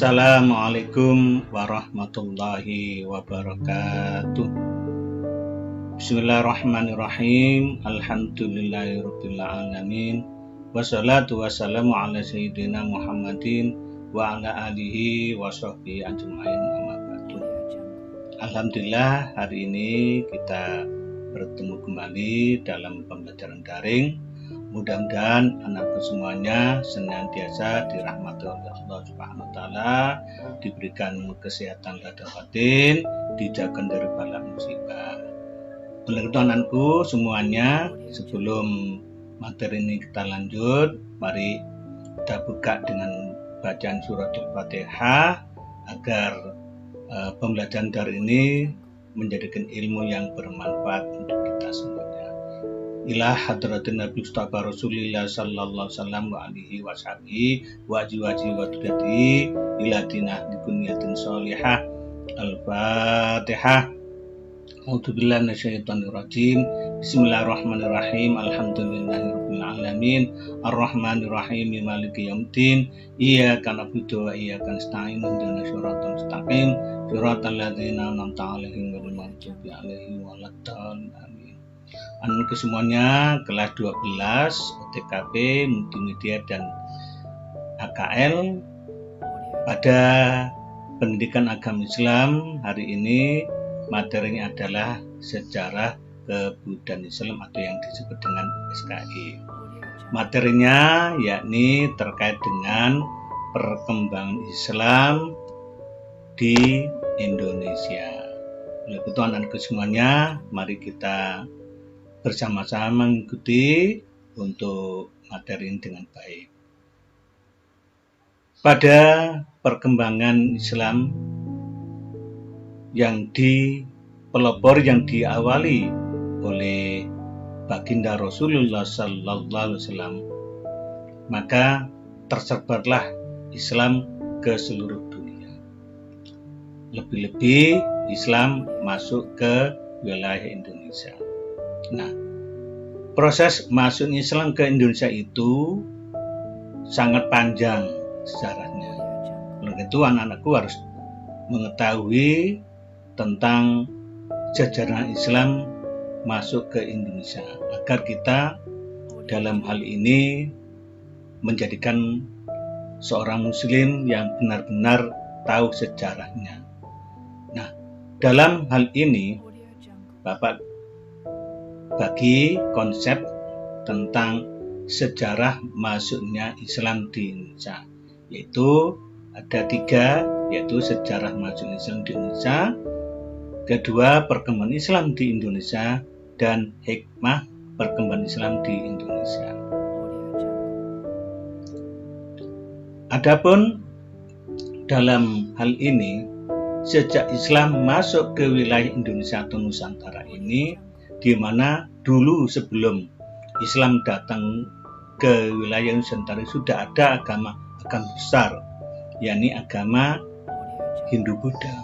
Assalamualaikum warahmatullahi wabarakatuh. Bismillahirrahmanirrahim. Alhamdulillahirabbil alamin. Wassalatu wassalamu ala sayyidina Muhammadin wa ala alihi wa sahbihi ajmain amma ba'du. Alhamdulillah, hari ini kita bertemu kembali dalam pembelajaran daring. Mudah-mudahan anakku semuanya senantiasa dirahmati oleh Allah Subhanahu wa taala, diberikan kesehatan lahir batin, dijaga dari bala musibah. Oleh itu anakku semuanya, sebelum materi ini kita lanjut, mari kita buka dengan bacaan surat Al-Fatihah agar pembelajaran daring ini menjadikan ilmu yang bermanfaat untuk kita semuanya. Ila hadratin Nabi Mustafa Rasulillah sallallahu alaihi wasallam wa ajwaji wa tudati ila dinah dikuniyatin sholihah. Al-Fatihah. A'udzubillahi minasyaitonir rajim. Bismillahirrahmanirrahim. Alhamdulillahirabbil alamin. Arrahmanirrahim. Maliki yaumiddin. Iyyaka na'budu wa iyyaka nasta'in. Ihdinas siratal mustaqim. Siratal ladzina an'amta 'alaihim ghairil maghdubi 'alaihim waladdallin. Amin. Anakku semuanya, kelas 12 OTKP Multimedia dan AKL pada pendidikan agama Islam. Hari ini materinya adalah sejarah kebudayaan Islam atau yang disebut dengan SKI. Materinya yakni terkait dengan perkembangan Islam di Indonesia. Oleh itu anakku semuanya, mari kita bersama-sama mengikuti untuk materi ini dengan baik. Pada perkembangan Islam yang dipelopor, yang diawali oleh baginda Rasulullah sallallahu alaihi wasallam, maka tersebarlah Islam ke seluruh dunia. Lebih-lebih Islam masuk ke wilayah Indonesia. Nah, proses masuk Islam ke Indonesia itu sangat panjang sejarahnya. Oleh itu anak-anakku harus mengetahui tentang sejarah Islam masuk ke Indonesia agar kita dalam hal ini menjadikan seorang muslim yang benar-benar tahu sejarahnya. Nah, dalam hal ini Bapak bagi konsep tentang sejarah masuknya Islam di Indonesia, yaitu ada 3, yaitu sejarah masuknya Islam di Indonesia, kedua perkembangan Islam di Indonesia, dan hikmah perkembangan Islam di Indonesia. Adapun dalam hal ini, sejak Islam masuk ke wilayah Indonesia atau Nusantara ini, di mana dulu sebelum Islam datang ke wilayah Nusantara sudah ada agama besar, yakni agama Hindu-Buddha.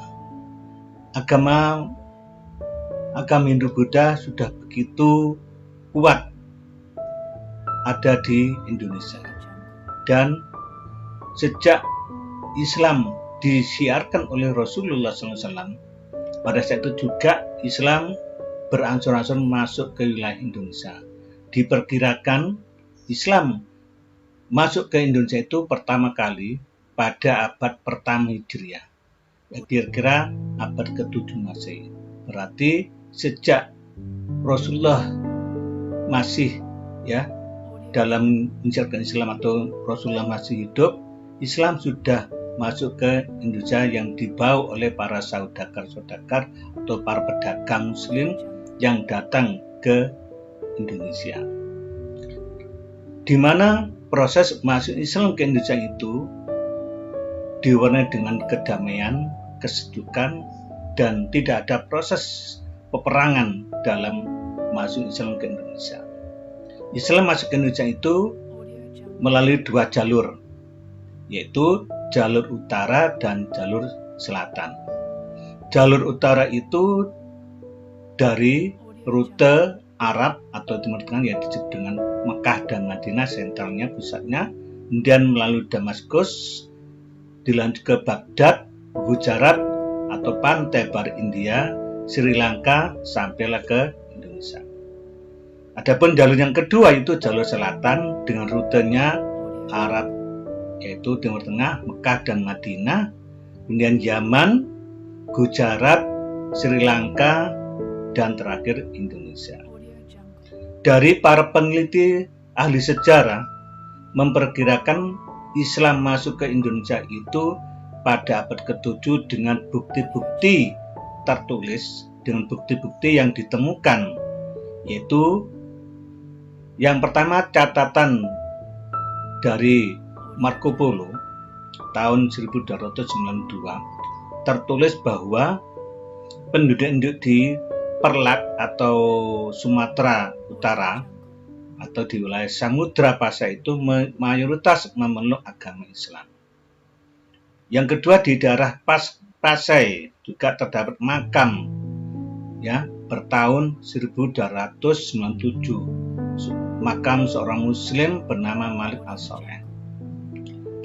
Agama Hindu-Buddha sudah begitu kuat ada di Indonesia, dan sejak Islam disiarkan oleh Rasulullah SAW, pada saat itu juga Islam berangsur-angsur masuk ke wilayah Indonesia. Diperkirakan Islam masuk ke Indonesia itu pertama kali pada abad pertama Hijriah, kira-kira abad ke-7 Masehi. Berarti sejak Rasulullah masih dalam mensiarkan Islam atau Rasulullah masih hidup, Islam sudah masuk ke Indonesia yang dibawa oleh para saudagar-saudagar atau para pedagang muslim yang datang ke Indonesia, di mana proses masuk Islam ke Indonesia itu diwarnai dengan kedamaian, kesejukan, dan tidak ada proses peperangan dalam masuk Islam ke Indonesia. Islam masuk ke Indonesia itu melalui 2 jalur, yaitu jalur utara dan jalur selatan. Jalur utara itu dari rute Arab atau Timur Tengah yang disebut dengan Mekah dan Madinah, sentralnya, pusatnya, kemudian melalui Damaskus, dilanjut ke Baghdad, Gujarat atau pantai barat India, Sri Lanka, sampailah ke Indonesia. Adapun jalur yang kedua itu jalur selatan dengan rutenya Arab, yaitu Timur Tengah, Mekah dan Madinah, kemudian Yaman, Gujarat, Sri Lanka, dan terakhir Indonesia. Dari para peneliti ahli sejarah memperkirakan Islam masuk ke Indonesia itu pada abad ke-7 dengan bukti-bukti tertulis, dengan bukti-bukti yang ditemukan, yaitu yang pertama catatan dari Marco Polo tahun 1292 tertulis bahwa penduduk di Perlat atau Sumatera Utara atau di wilayah Samudra Pasai itu mayoritas memeluk agama Islam. Yang kedua, di daerah Pasai juga terdapat makam ya bertahun 1297, makam seorang muslim bernama Malik Al-Soleh.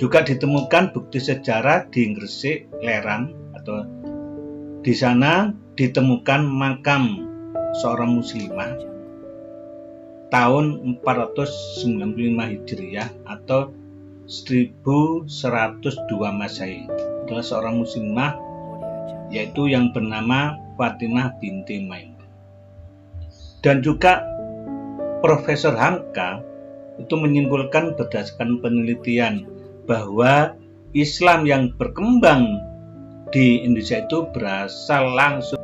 Juga ditemukan bukti sejarah di Gresik, Lerang, atau di sana ditemukan makam seorang muslimah tahun 495 Hijriah atau 1102 Masehi. Adalah seorang muslimah yaitu yang bernama Fatimah binti Maimun. Dan juga Profesor Hamka itu menyimpulkan berdasarkan penelitian bahwa Islam yang berkembang di Indonesia itu berasal langsung.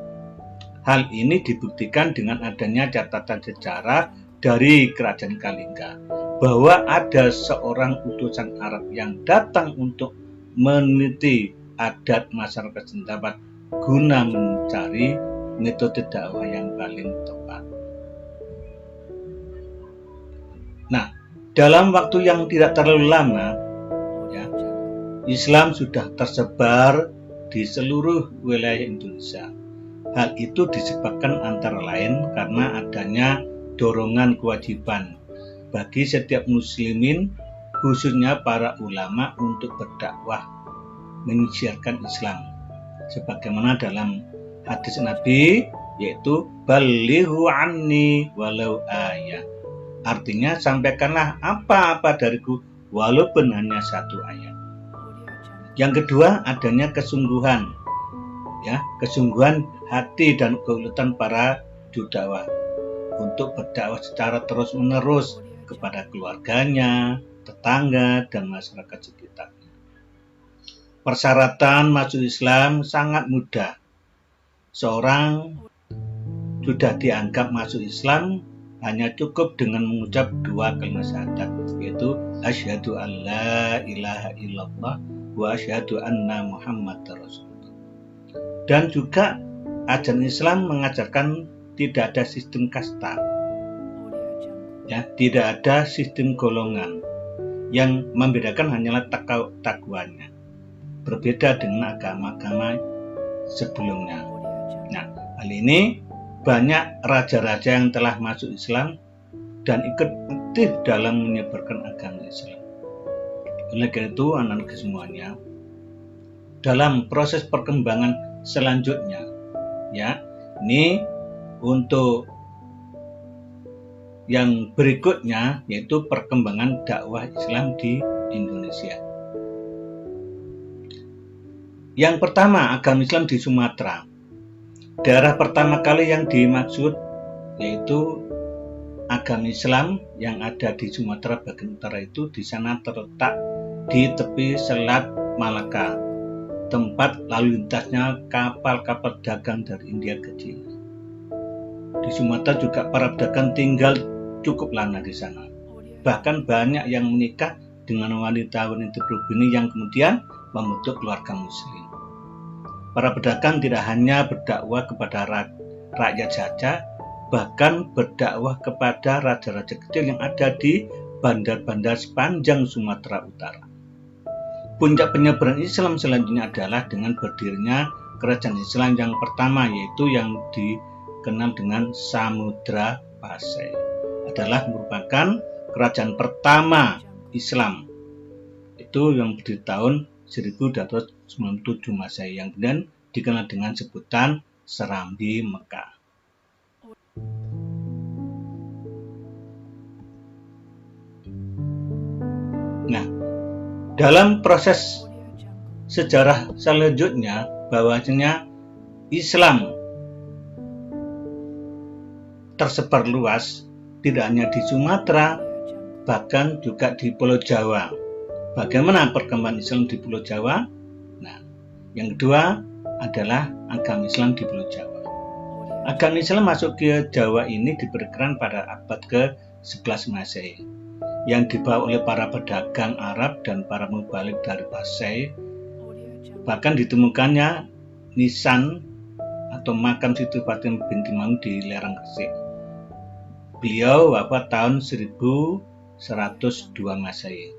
Hal ini dibuktikan dengan adanya catatan sejarah dari Kerajaan Kalingga bahwa ada seorang utusan Arab yang datang untuk meneliti adat masyarakat setempat guna mencari metode dakwah yang paling tepat. Nah, dalam waktu yang tidak terlalu lama, ya, Islam sudah tersebar di seluruh wilayah Indonesia. Hal itu disebabkan antara lain karena adanya dorongan kewajiban bagi setiap muslimin, khususnya para ulama, untuk berdakwah menyiarkan Islam. Sebagaimana dalam hadis Nabi, yaitu balighu anni walau ayat. Artinya, sampaikanlah apa-apa dariku walaupun hanya satu ayat. Yang kedua, adanya kesungguhan, ya, kesungguhan hati dan keuletan para judawa untuk berdakwah secara terus-menerus kepada keluarganya, tetangga, dan masyarakat sekitarnya. Persyaratan masuk Islam sangat mudah. Seorang sudah dianggap masuk Islam hanya cukup dengan mengucap 2 kalimat syahadat, yaitu asyhadu an la ilaha illallah wa asyhadu anna Muhammadar Rasulullah. Dan juga ajaran Islam mengajarkan tidak ada sistem kasta, ya, tidak ada sistem golongan. Yang membedakan hanyalah takwanya, berbeda dengan agama-agama sebelumnya. Nah, hal ini banyak raja-raja yang telah masuk Islam dan ikut aktif dalam menyebarkan agama Islam. Oleh karena itu, anak-anak semuanya, dalam proses perkembangan selanjutnya, ya, ini untuk yang berikutnya yaitu perkembangan dakwah Islam di Indonesia. Yang pertama, agama Islam di Sumatera. Daerah pertama kali yang dimaksud yaitu agama Islam yang ada di Sumatera bagian utara itu di sana terletak di tepi Selat Malaka, tempat lalu lintasnya kapal-kapal dagang dari India ke China. Di Sumatera juga para pedagang tinggal cukup lama di sana. Bahkan banyak yang menikah dengan wanita-wanita pribumi yang kemudian membentuk keluarga muslim. Para pedagang tidak hanya berdakwah kepada rakyat saja, bahkan berdakwah kepada raja-raja kecil yang ada di bandar-bandar sepanjang Sumatera Utara. Puncak penyebaran Islam selanjutnya adalah dengan berdirinya kerajaan Islam yang pertama, yaitu yang dikenal dengan Samudra Pasai. Adalah merupakan kerajaan pertama Islam. Itu yang berdiri tahun 1297 Masehi yang kemudian dikenal dengan sebutan Serambi Mekah. Nah, dalam proses sejarah selanjutnya bahwasanya Islam tersebar luas tidak hanya di Sumatera, bahkan juga di Pulau Jawa. Bagaimana perkembangan Islam di Pulau Jawa? Nah, yang kedua adalah agama Islam di Pulau Jawa. Agama Islam masuk ke Jawa ini diperkirakan pada abad ke-11 Masehi, yang dibawa oleh para pedagang Arab dan para mubalik dari Pasai. Bahkan ditemukannya nisan atau makam Siti Fatimah binti Ma'mun di lereng Gresik. Beliau wafat tahun 1102 Masehi,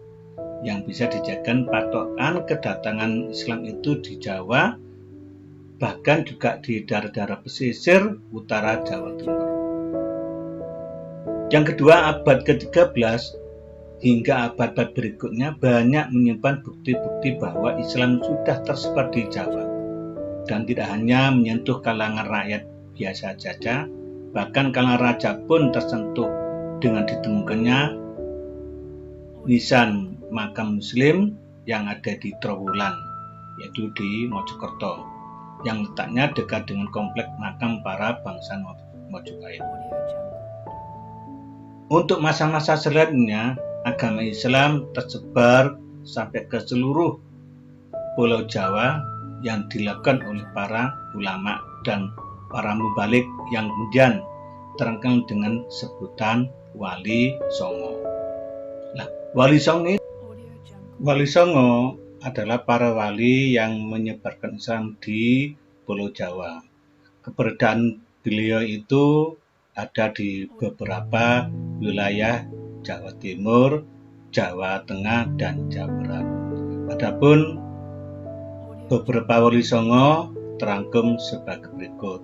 yang bisa dijadikan patokan kedatangan Islam itu di Jawa, bahkan juga di daerah-daerah pesisir utara Jawa Timur. Yang kedua, abad ke-13 hingga abad-abad berikutnya banyak menyimpan bukti-bukti bahwa Islam sudah tersebar di Jawa dan tidak hanya menyentuh kalangan rakyat biasa saja, bahkan kalangan raja pun tersentuh dengan ditemukannya nisan makam Muslim yang ada di Trowulan, yaitu di Mojokerto, yang letaknya dekat dengan kompleks makam para bangsa Mojopahit. Untuk masa-masa selanjutnya, agama Islam tersebar sampai ke seluruh Pulau Jawa yang dilakukan oleh para ulama dan para mubalik yang kemudian terkenal dengan sebutan Wali Songo. Nah, Wali Songo adalah para wali yang menyebarkan Islam di Pulau Jawa. Keberadaan beliau itu ada di beberapa wilayah Jawa Timur, Jawa Tengah, dan Jawa Barat. Adapun beberapa Wali Songo terangkum sebagai berikut.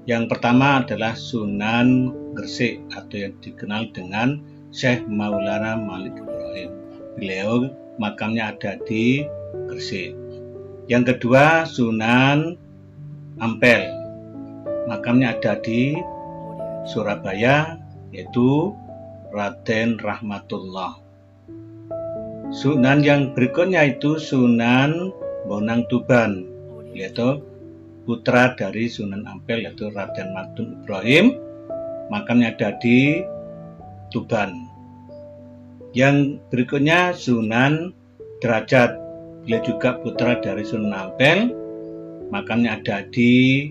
Yang pertama adalah Sunan Gresik atau yang dikenal dengan Syekh Maulana Malik Ibrahim. Beliau makamnya ada di Gresik. Yang kedua Sunan Ampel, makamnya ada di Surabaya, yaitu Raden Rahmatullah. Sunan yang berikutnya itu Sunan Bonang Tuban, yaitu putra dari Sunan Ampel, yaitu Raden Magdum Ibrahim, makamnya ada di Tuban. Yang berikutnya Sunan Derajat, beliau juga putra dari Sunan Ampel, makamnya ada di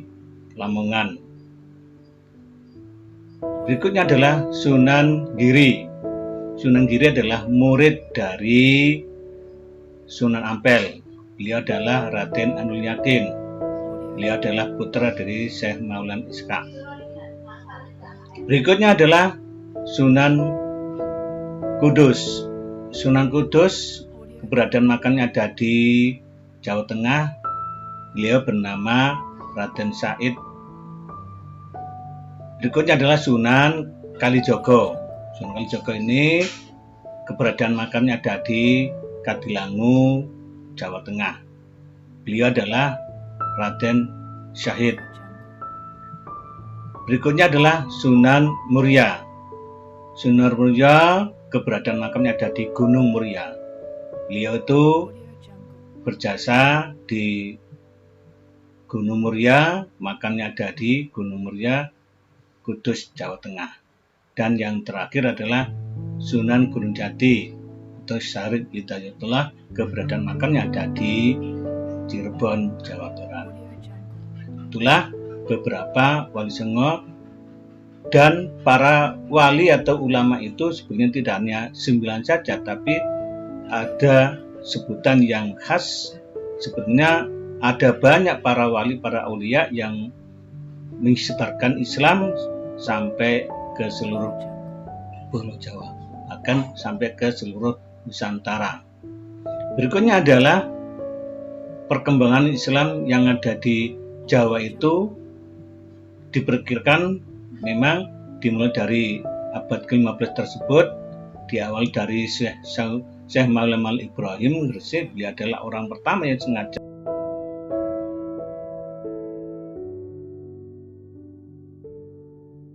Lamongan. Berikutnya adalah Sunan Giri. Sunan Giri adalah murid dari Sunan Ampel. Beliau adalah Raden Ainul Yakin. Beliau adalah putra dari Syekh Maulana Ishaq. Berikutnya adalah Sunan Kudus. Sunan Kudus keberadaan makamnya ada di Jawa Tengah. Beliau bernama Raden Said. Berikutnya adalah Sunan Kalijogo. Sunan Kalijogo ini keberadaan makamnya ada di Kadilangu, Jawa Tengah. Beliau adalah Raden Syahid. Berikutnya adalah Sunan Muria. Sunan Muria keberadaan makamnya ada di Gunung Muria. Beliau itu berjasa di Gunung Muria, makamnya ada di Gunung Muria, Kudus, Jawa Tengah. Dan yang terakhir adalah Sunan Gunung Jati atau Syarif Hidayatullah, keberadaan makamnya ada di Cirebon, Jawa Barat. Itulah beberapa Wali Songo, dan para wali atau ulama itu sebenarnya tidak hanya 9 saja, tapi ada sebutan yang khas. Sebenarnya ada banyak para wali, para aulia yang menyebarkan Islam sampai ke seluruh Pulau Jawa, bahkan sampai ke seluruh Nusantara. Berikutnya adalah perkembangan Islam yang ada di Jawa itu diperkirakan memang dimulai dari abad ke-15 tersebut, diawali dari Syekh Muhammad Ibrahim Gresik, beliau adalah orang pertama yang sengaja